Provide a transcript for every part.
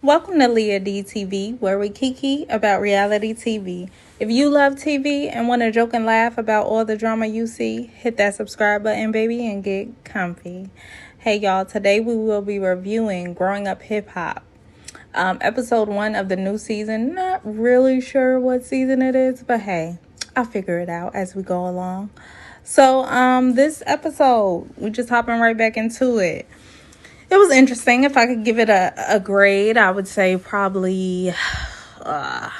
Welcome to Leah D TV, where we kiki about reality TV. If you love TV and want to joke and laugh about all the drama you see, hit that subscribe button, baby, and get comfy. Hey, y'all, today we will be reviewing Growing Up Hip Hop. Episode 1 of the new season. Not really sure what season it is, but hey, I'll figure it out as we go along. So, this episode, we're just hopping right back into it. It was interesting. If I could give it a grade, I would say probably a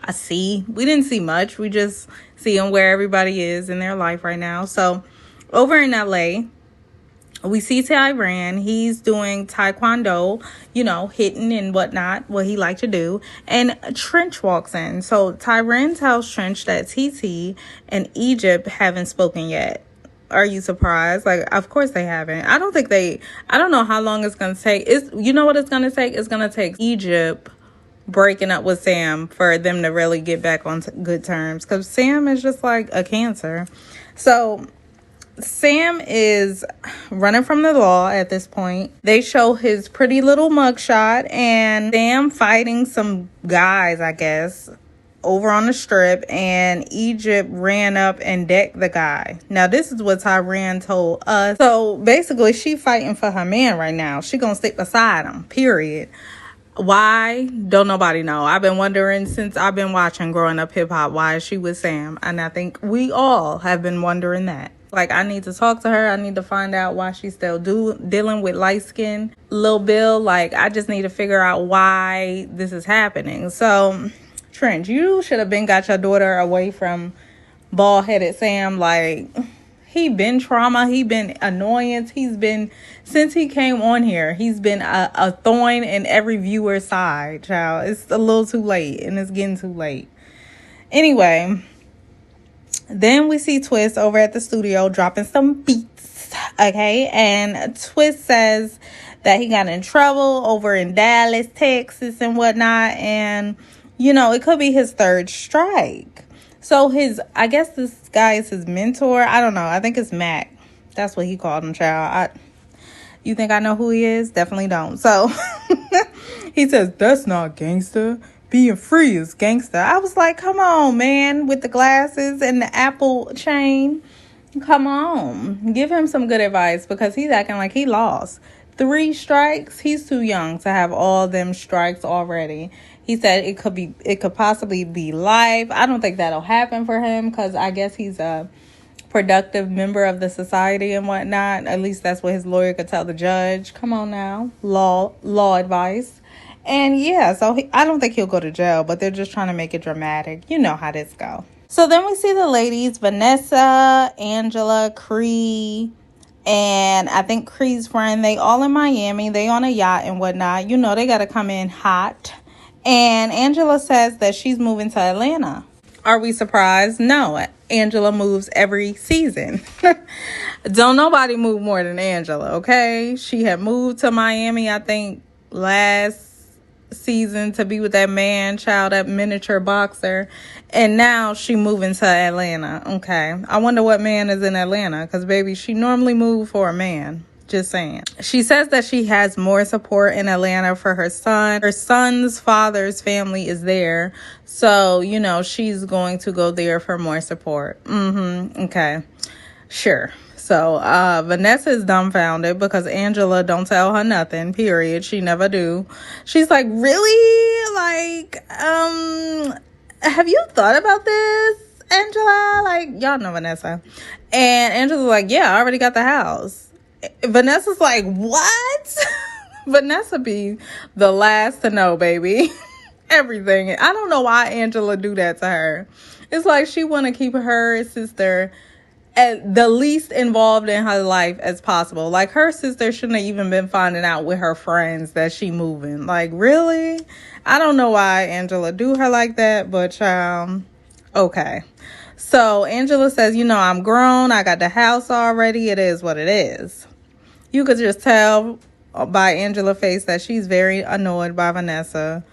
C. We didn't see much. We just seeing where everybody is in their life right now. So over in LA, we see Tyran. He's doing taekwondo, hitting and whatnot, what he liked to do. And Trench walks in. So Tyran tells Trench that TT and Egypt haven't spoken yet. Are you surprised? Like, of course they haven't. I don't know how long it's going to take. You know what it's going to take? It's going to take Egypt breaking up with Sam for them to really get back on good terms. Because Sam is just like a cancer. So Sam is running from the law at this point. They show his pretty little mugshot and Sam fighting some guys, I guess, over on the strip, and Egypt ran up and decked the guy. Now, this is what Tyran told us. So, basically, she fighting for her man right now. She gonna stick beside him, period. Why? Don't nobody know. I've been wondering since I've been watching Growing Up Hip Hop, why is she with Sam? And I think we all have been wondering that. Like, I need to talk to her. I need to find out why she's still dealing with light-skinned Lil Bill. Like, I just need to figure out why this is happening. So Trench, you should have got your daughter away from bald-headed Sam. Like, he been trauma, he been annoyance, since he came on here, he's been a thorn in every viewer's side, child. It's a little too late, and it's getting too late. Anyway, then we see Twist over at the studio dropping some beats, okay? And Twist says that he got in trouble over in Dallas, Texas, and whatnot, and it could be his third strike. So I guess this guy is his mentor. I don't know. I think it's Mac. That's what he called him, child. You think I know who he is? Definitely don't. So he says, that's not gangster. Being free is gangster. I was like, come on, man, with the glasses and the Apple chain. Come on. Give him some good advice because he's acting like he lost 3 strikes. He's too young to have all them strikes already. He said it could possibly be life. I don't think that'll happen for him because I guess he's a productive member of the society and whatnot. At least that's what his lawyer could tell the judge. Come on now. Law advice. And yeah, so I don't think he'll go to jail, but they're just trying to make it dramatic. You know how this go. So then we see the ladies, Vanessa, Angela, Cree, and I think Cree's friend. They all in Miami. They on a yacht and whatnot. They got to come in hot. And Angela says that she's moving to Atlanta. Are we surprised? No. Angela moves every season. Don't nobody move more than Angela, okay? She had moved to Miami, I think, last season to be with that man, child, that miniature boxer. And now she moving to Atlanta, okay? I wonder what man is in Atlanta because, baby, she normally moved for a man. Just saying. She says that she has more support in Atlanta for her son. Her son's father's family is there. So, she's going to go there for more support. Okay. Sure. So, Vanessa is dumbfounded because Angela don't tell her nothing, period. She never do. She's like, really? Like, have you thought about this, Angela? Like, y'all know Vanessa. And Angela's like, yeah, I already got the house. Vanessa's like, what? Vanessa be the last to know, baby. Everything. I don't know why Angela do that to her. It's like she want to keep her sister at the least involved in her life as possible. Like, her sister shouldn't have even been finding out with her friends that she moving. Like, really? I don't know why Angela do her like that, but okay. So Angela says, I'm grown. I got the house already. It is what it is. You could just tell by Angela's face that she's very annoyed by Vanessa,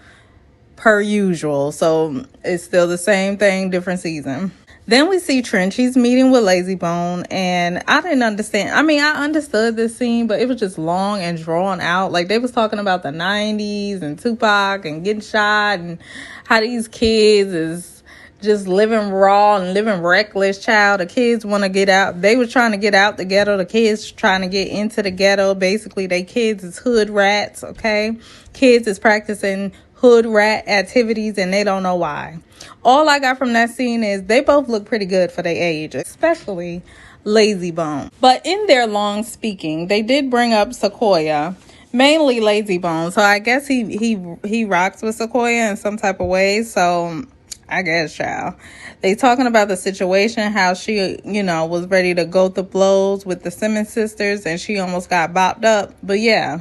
per usual. So it's still the same thing, different season. Then we see Trench. He's meeting with Lazy Bone, and I didn't understand. I mean, I understood this scene, but it was just long and drawn out. Like, they was talking about the 90s and Tupac and getting shot and how these kids is just living raw and living reckless, child. The kids want to get out. They was trying to get out the ghetto. The kids trying to get into the ghetto. Basically, they kids is hood rats, okay? Kids is practicing hood rat activities, and they don't know why. All I got from that scene is they both look pretty good for their age, especially Lazy Bone. But in their long speaking, they did bring up Sequoia, mainly Lazy Bone. So I guess he rocks with Sequoia in some type of way. So I guess, child. They talking about the situation, how she, was ready to go to blows with the Simmons sisters, and she almost got bopped up. But yeah.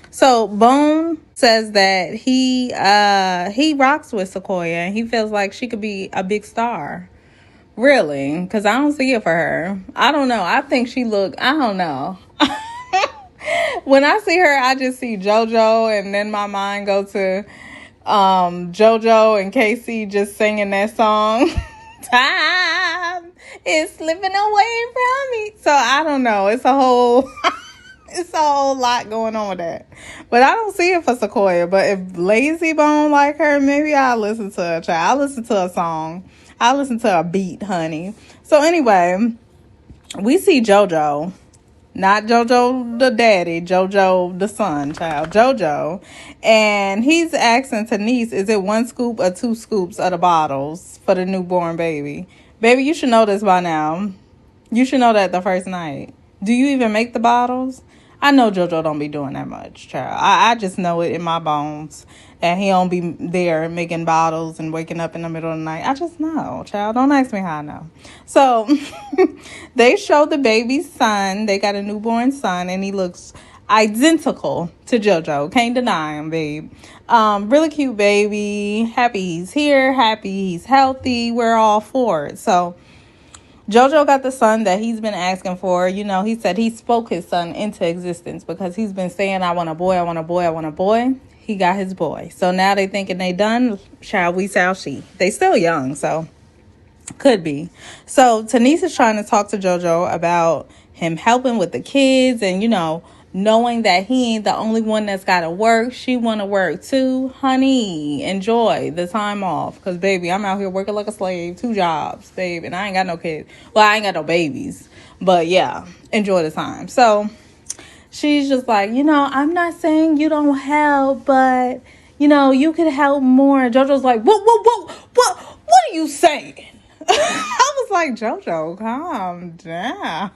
So Bone says that he rocks with Sequoia, and he feels like she could be a big star. Really? Because I don't see it for her. I don't know. I think I don't know. When I see her, I just see Jojo, and then my mind goes to Jojo and Casey just singing that song. Time is slipping away from me. So I don't know. It's a whole lot going on with that. But I don't see it for Sequoia. But if Lazy Bone like her, maybe I'll listen to her. I'll listen to a song. I'll listen to a beat, honey. So anyway, we see Jojo. Not Jojo the daddy, Jojo the son, child. Jojo. And he's asking Tanise, is it 1 scoop or 2 scoops of the bottles for the newborn baby? Baby, you should know this by now. You should know that the first night. Do you even make the bottles? I know Jojo don't be doing that much, child. I just know it in my bones that he don't be there making bottles and waking up in the middle of the night. I just know, child. Don't ask me how I know. So they show the baby's son. They got a newborn son, and he looks identical to Jojo. Can't deny him, babe. Really cute baby. Happy he's here. Happy he's healthy. We're all for it. So Jojo got the son that he's been asking for. He said he spoke his son into existence because he's been saying, I want a boy, I want a boy, I want a boy. He got his boy. So now they thinking they done. Shall we, shall she? They still young, so could be. So Tanise is trying to talk to Jojo about him helping with the kids and, knowing that he ain't the only one that's got to work. She want to work too. Honey, enjoy the time off. Because, baby, I'm out here working like a slave. 2 jobs, babe. And I ain't got no kids. Well, I ain't got no babies. But, yeah, enjoy the time. So she's just like, I'm not saying you don't help, but, you could help more. And Jojo's like, what are you saying? I was like, Jojo, calm down.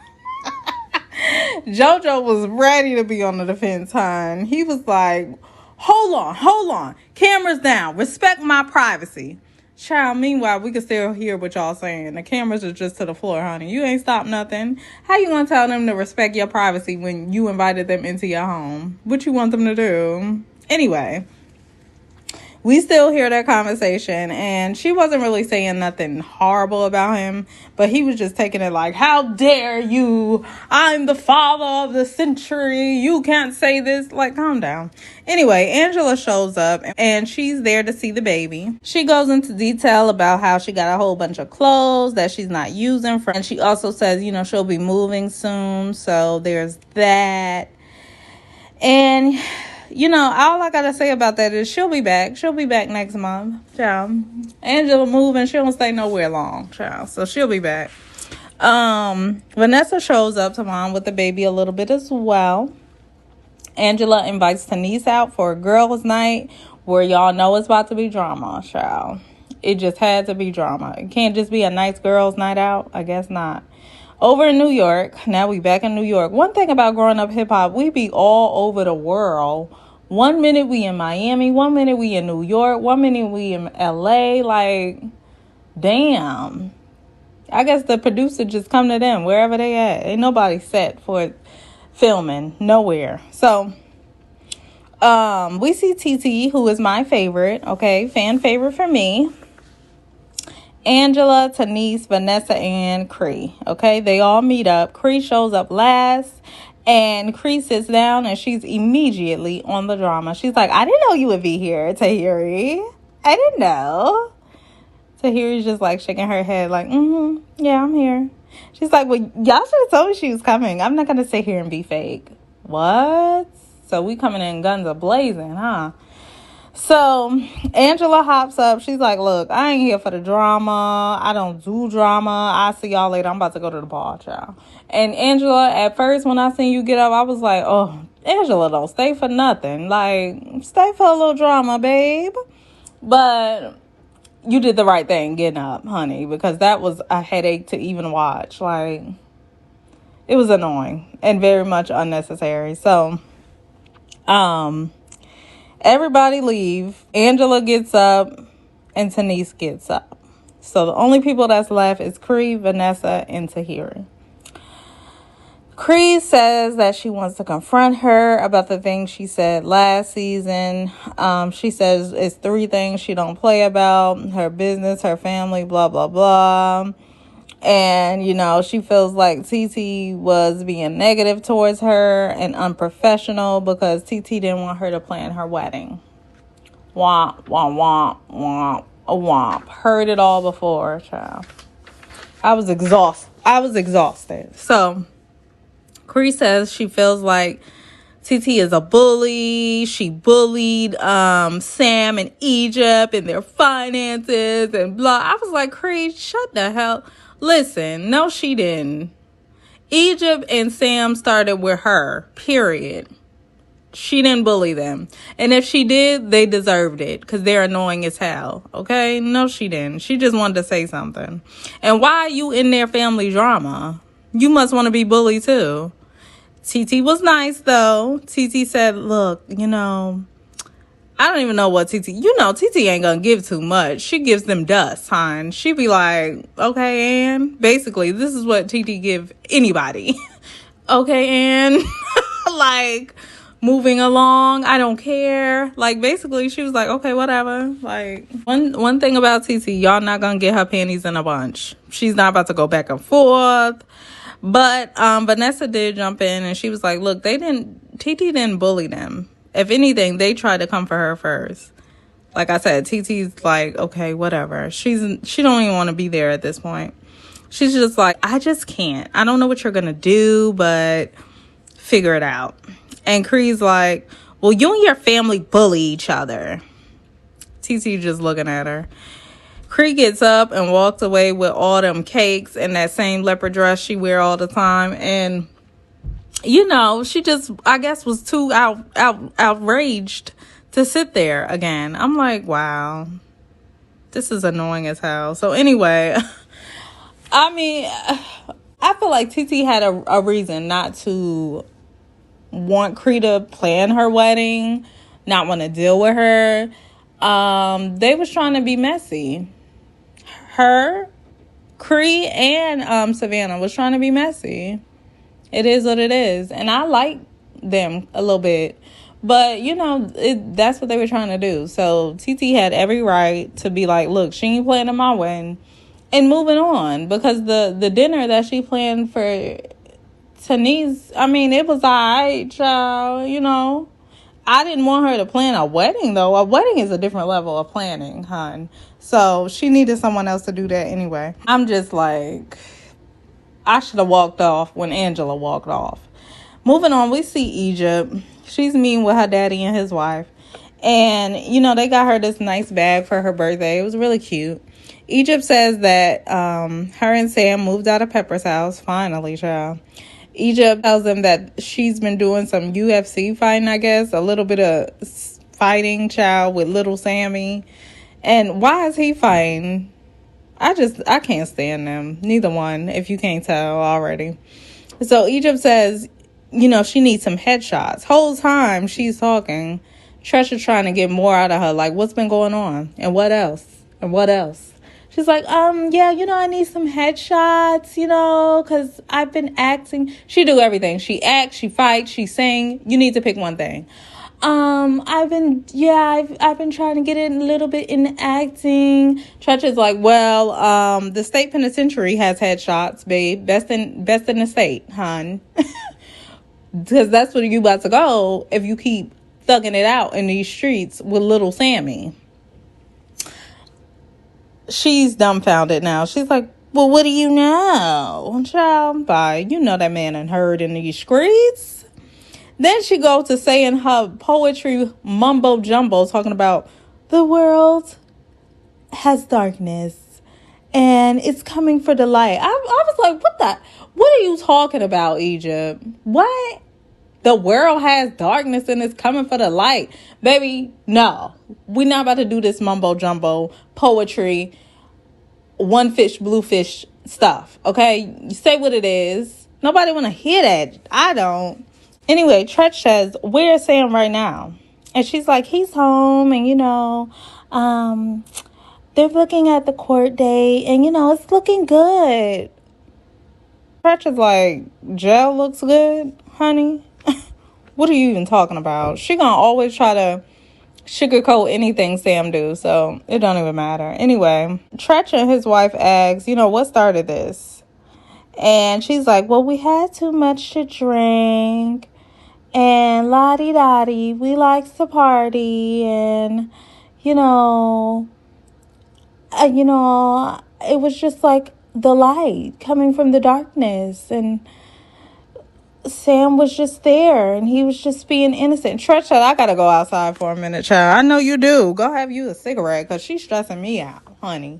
Jojo was ready to be on the defense, hon. He was like, hold on. Cameras down. Respect my privacy. Child, meanwhile, we can still hear what y'all saying. The cameras are just to the floor, honey. You ain't stopped nothing. How you gonna tell them to respect your privacy when you invited them into your home? What you want them to do? Anyway, we still hear that conversation, and she wasn't really saying nothing horrible about him, but he was just taking it like, how dare you? I'm the father of the century. You can't say this. Like, calm down. Anyway, Angela shows up, and she's there to see the baby. She goes into detail about how she got a whole bunch of clothes that she's not using. And she also says, she'll be moving soon, so there's that. And all I gotta say about that is she'll be back. She'll be back next month, child. Angela moving, she don't stay nowhere long, child. So she'll be back. Vanessa shows up to mom with the baby a little bit as well. Angela invites Tanise out for a girls' night where y'all know it's about to be drama, child. It just had to be drama. It can't just be a nice girls' night out. I guess not. Over in New York, now we back in New York. One thing about growing up hip-hop, we be all over the world. 1 minute we in Miami, 1 minute we in New York, 1 minute we in LA. Like, damn. I guess the producer just come to them wherever they at. Ain't nobody set for filming. Nowhere. So, we see TT, who is my favorite. Okay, fan favorite for me. Angela, Tanise, Vanessa, and Cree. Okay, they all meet up. Cree shows up last, and Cree sits down, and she's immediately on the drama. She's like, I didn't know you would be here, Tahiri. I didn't know. Tahiri's just like shaking her head like, yeah, I'm here. She's like, well, y'all should have told me she was coming. I'm not going to sit here and be fake. What? So we coming in guns a-blazing, huh? So Angela hops up. She's like, look, I ain't here for the drama. I don't do drama. I'll see y'all later. I'm about to go to the bar, child. And Angela, at first, when I seen you get up, I was like, oh, Angela don't stay for nothing. Like, stay for a little drama, babe. But you did the right thing getting up, honey, because that was a headache to even watch. Like, it was annoying and very much unnecessary. So, everybody leave. Angela gets up and Tanise gets up. So the only people that's left is Cree, Vanessa, and Tahiri. Cree says that she wants to confront her about the things she said last season. She says it's 3 things she don't play about: her business, her family, blah, blah, blah. And, you know, she feels like TT was being negative towards her and unprofessional because TT didn't want her to plan her wedding. Womp, womp, womp, womp, a womp. Heard it all before, child. I was exhausted. So, Cree says she feels like TT is a bully. She bullied Sam and Egypt and their finances and blah. I was like, Cree, shut the hell. Listen, no, she didn't. Egypt and Sam started with her, period. She didn't bully them. And if she did, they deserved it because they're annoying as hell. Okay? No, she didn't. She just wanted to say something. And why are you in their family drama? You must want to be bullied too. TT was nice though. TT said, look, you know, I don't even know what TT, TT ain't gonna give too much. She gives them dust, hon. She be like, okay, Ann. Basically, this is what TT give anybody. Okay, Ann. Like, moving along, I don't care. Like, basically, she was like, okay, whatever. Like, one thing about TT, y'all not gonna get her panties in a bunch. She's not about to go back and forth. But Vanessa did jump in and she was like, look, TT didn't bully them. If anything, they tried to come for her first. Like I said, TT's like, okay, whatever. She don't even want to be there at this point. She's just like, I just can't. I don't know what you're going to do, but figure it out. And Cree's like, well, you and your family bully each other. TT just looking at her. Cree gets up and walks away with all them cakes and that same leopard dress she wear all the time. And, you know, she just, I guess, was too outraged to sit there again. I'm like, wow, this is annoying as hell. So anyway, I mean, I feel like TT had a reason not to want Cree to plan her wedding, not want to deal with her. They was trying to be messy. Her, Cree, and Savannah was trying to be messy. It is what it is. And I like them a little bit. But, you know, that's what they were trying to do. So TT had every right to be like, look, she ain't planning my wedding. And moving on. Because the dinner that she planned for Tanise, I mean, it was all right, child, you know. I didn't want her to plan a wedding, though. A wedding is a different level of planning, hon. So she needed someone else to do that anyway. I'm just like, I should have walked off when Angela walked off. Moving on, we see Egypt. She's meeting with her daddy and his wife. And, you know, they got her this nice bag for her birthday. It was really cute. Egypt says that her and Sam moved out of Pepper's house. Finally, child. Egypt tells them that she's been doing some UFC fighting, I guess. A little bit of fighting, child, with little Sammy. And why is he fighting? I can't stand them. Neither one, if you can't tell already. So Egypt says, you know, she needs some headshots. Whole time she's talking, Tresha trying to get more out of her. Like, what's been going on? And what else? And what else? She's like, yeah, you know, I need some headshots, you know, because I've been acting. She do everything. She acts, she fights, she sing. You need to pick one thing. I've been trying to get in a little bit in acting. Tresha's like, well, the state penitentiary has headshots, babe. Best in the state, hon. Because that's where you about to go if you keep thugging it out in these streets with little Sammy. she's dumbfounded now. She's like, well, what do you know? Child, bye. You know that man and heard in these streets. Then she goes to saying her poetry mumbo jumbo, talking about the world has darkness and it's coming for the light. I was like, what are you talking about, Egypt? What? The world has darkness and it's coming for the light. Baby, no. We're not about to do this mumbo jumbo poetry, one fish, blue fish stuff. Okay? You say what it is. Nobody want to hear that. I don't. Anyway, Tretch says, where's Sam right now? And she's like, he's home and, they're looking at the court date and, it's looking good. Tretch is like, jail looks good, honey? What are you even talking about? She gonna always try to sugarcoat anything Sam do, so it don't even matter. Anyway, Tretch and his wife asks, what started this? And she's like, well, we had too much to drink. And la-di-da-di, we likes to party. And, it was just like the light coming from the darkness. And Sam was just there and he was just being innocent. Tretch said, I gotta go outside for a minute, child. I know you do. Go have you a cigarette because she's stressing me out, honey.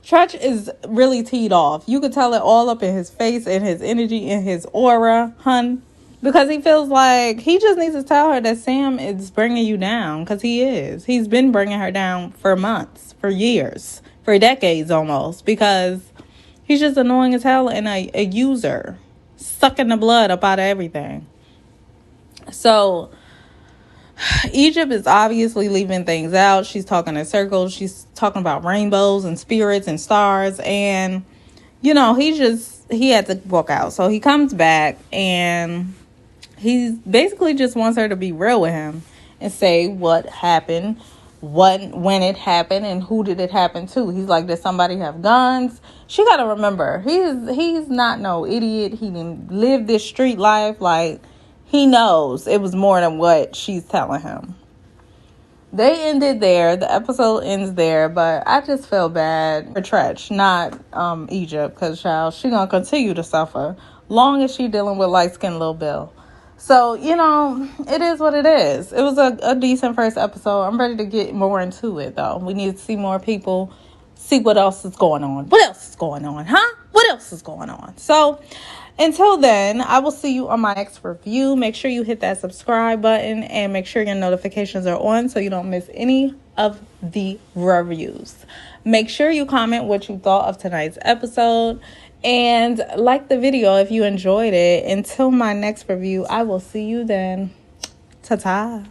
Tretch is really teed off. You could tell it all up in his face, in his energy, in his aura, hun. Because he feels like he just needs to tell her that Sam is bringing you down. Because he is. He's been bringing her down for months, for years, for decades almost. Because he's just annoying as hell and a user. Sucking the blood up out of everything. So Egypt is obviously leaving things out. She's talking in circles. She's talking about rainbows and spirits and stars. And, he had to walk out. So he comes back and he basically just wants her to be real with him and say what happened, when it happened, and who did it happen to. He's like, did somebody have guns? She got to remember, he's not no idiot. He didn't live this street life. Like, he knows it was more than what she's telling him. They ended there. The episode ends there. But I just feel bad for Tretch, not Egypt. Because, child, she going to continue to suffer long as she dealing with light-skinned Lil Bill. So, it is what it is. It was a decent first episode. I'm ready to get more into it, though. We need to see more people, see what else is going on. What else is going on, huh? What else is going on? So, until then, I will see you on my next review. Make sure you hit that subscribe button and make sure your notifications are on so you don't miss any of the reviews. Make sure you comment what you thought of tonight's episode. And like the video if you enjoyed it. Until my next review, I will see you then. Ta-ta.